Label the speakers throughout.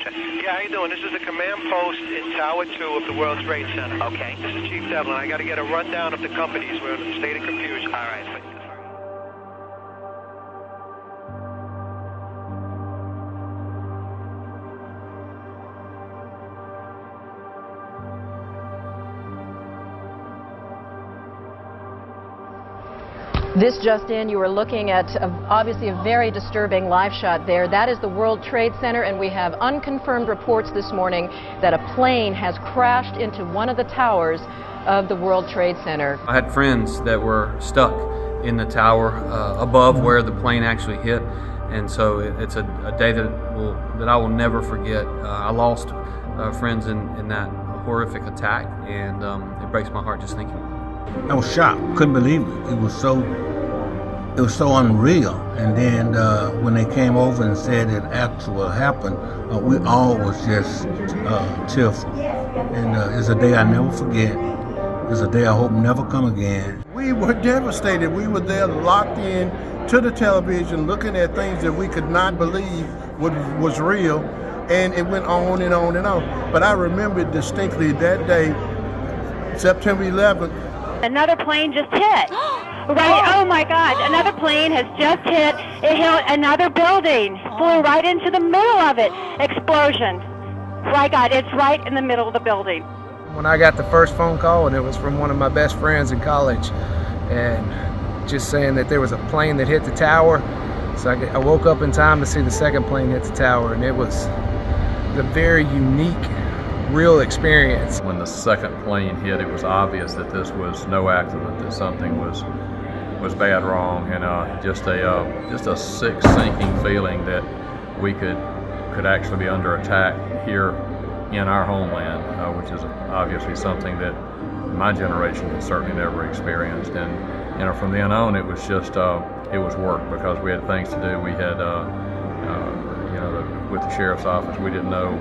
Speaker 1: Yeah, how you doing? This is the command post in Tower 2 of the World Trade Center.
Speaker 2: Okay.
Speaker 1: This is Chief Devlin. I got to get a rundown of the companies. We're in a state of confusion.
Speaker 2: All right.
Speaker 3: This just in, you are looking at obviously a very disturbing live shot there. That is the World Trade Center, and we have unconfirmed reports this morning that a plane has crashed into one of the towers of the World Trade Center.
Speaker 4: I had friends that were stuck in the tower above where the plane actually hit, and so it's a day that I will never forget. I lost friends in that horrific attack, and it breaks my heart just thinking.
Speaker 5: I was shocked, couldn't believe it. It was so unreal. And then when they came over and said it actually happened, we all was just tearful. And it's a day I never forget. It's a day I hope never come again.
Speaker 6: We were devastated. We were there locked in to the television, looking at things that we could not believe was real. And it went on and on and on. But I remember distinctly that day, September 11th,
Speaker 7: another plane just hit. Right, oh my God, another plane has just hit. It hit another building, flew right into the middle of it. Explosion. My God, it's right in the middle of the building.
Speaker 8: When I got the first phone call, and it was from one of my best friends in college, and just saying that there was a plane that hit the tower. So I woke up in time to see the second plane hit the tower, and it was a very unique, real experience.
Speaker 9: When the second plane hit, it was obvious that this was no accident, that something was bad wrong, and just a sick, sinking feeling that we could actually be under attack here in our homeland, which is obviously something that my generation has certainly never experienced. And from then on, it was just it was work, because we had things to do. We had with the sheriff's office, we didn't know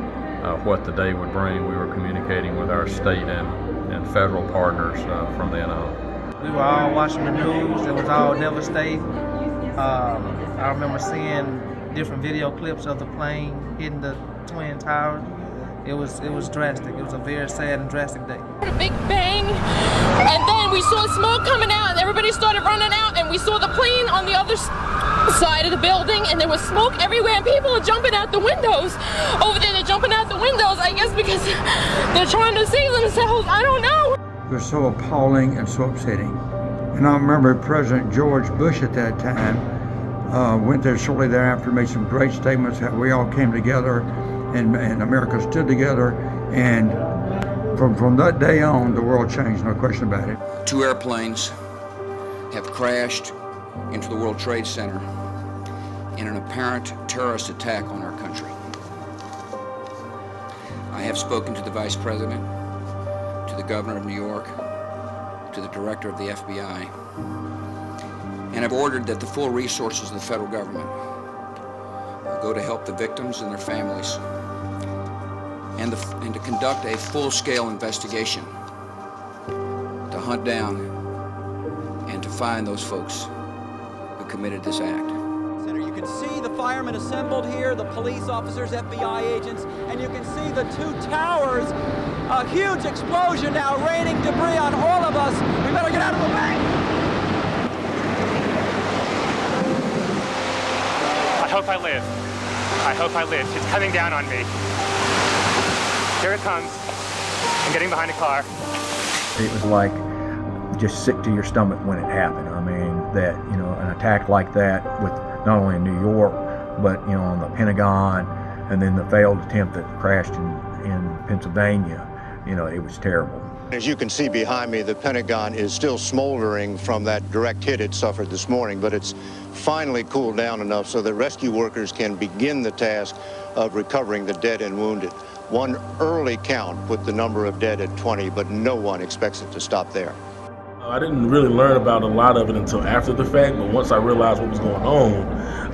Speaker 9: what the day would bring. We were communicating with our state and federal partners from then on.
Speaker 8: We were all watching the news. It was all devastating. I remember seeing different video clips of the plane hitting the Twin Towers. It was drastic. It was a very sad and drastic day.
Speaker 10: A big bang, and then we saw smoke coming out, and everybody started running out, and we saw the plane on the other side of the building, and there was smoke everywhere, and people are jumping out the windows. Over there, they're jumping out the windows, I guess because they're trying to save themselves. I don't know.
Speaker 11: It was so appalling and so upsetting. And I remember President George Bush at that time went there shortly thereafter, made some great statements, how we all came together and America stood together, and from that day on, the world changed, no question about it.
Speaker 12: 2 airplanes have crashed into the World Trade Center in an apparent terrorist attack on our country. I have spoken to the Vice President, to the Governor of New York, to the Director of the FBI, and have ordered that the full resources of the federal government go to help the victims and their families, and to conduct a full-scale investigation to hunt down and to find those folks who committed this act.
Speaker 13: You can see the firemen assembled here, the police officers, FBI agents, and you can see the 2 towers. A huge explosion now, raining debris on all of us. We better get out of the way.
Speaker 14: I hope I live. I hope I live. It's coming down on me. Here it comes. I'm getting behind a car.
Speaker 15: It was like just sick to your stomach when it happened. I mean, that, an attack like that with not only in New York, but, on the Pentagon, and then the failed attempt that crashed in Pennsylvania, it was terrible.
Speaker 16: As you can see behind me, the Pentagon is still smoldering from that direct hit it suffered this morning, but it's finally cooled down enough so that rescue workers can begin the task of recovering the dead and wounded. One early count put the number of dead at 20, but no one expects it to stop there.
Speaker 17: I didn't really learn about a lot of it until after the fact, but once I realized what was going on,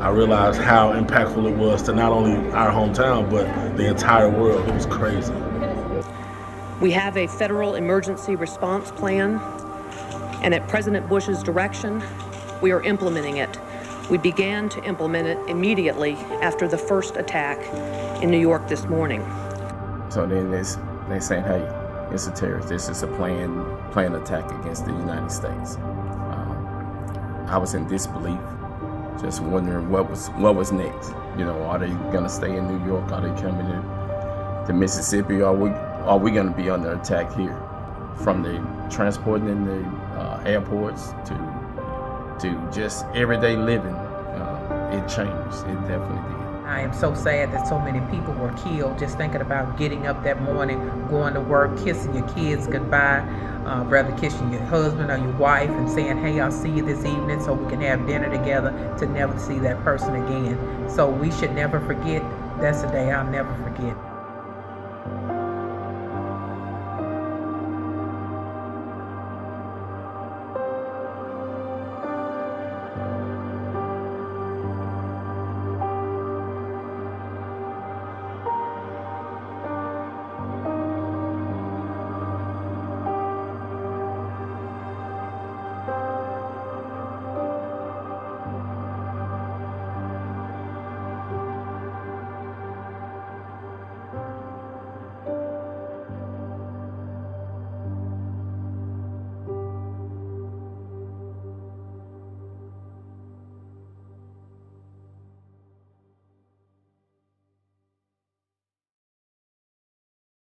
Speaker 17: I realized how impactful it was to not only our hometown, but the entire world. It was crazy.
Speaker 3: We have a federal emergency response plan, and at President Bush's direction, we are implementing it.
Speaker 2: We began to implement it immediately after the first attack in New York this morning.
Speaker 18: So then they're saying, hey, it's a terrorist. This is a planned attack against the United States. I was in disbelief, just wondering what was next. You know, are they gonna stay in New York? Are they coming to Mississippi? Are we gonna be under attack here? From the transporting in the airports to just everyday living, it changed. It definitely did.
Speaker 19: I am so sad that so many people were killed. Just thinking about getting up that morning, going to work, kissing your kids goodbye, rather kissing your husband or your wife and saying, hey, I'll see you this evening so we can have dinner together, to never see that person again. So we should never forget. That's a day I'll never forget.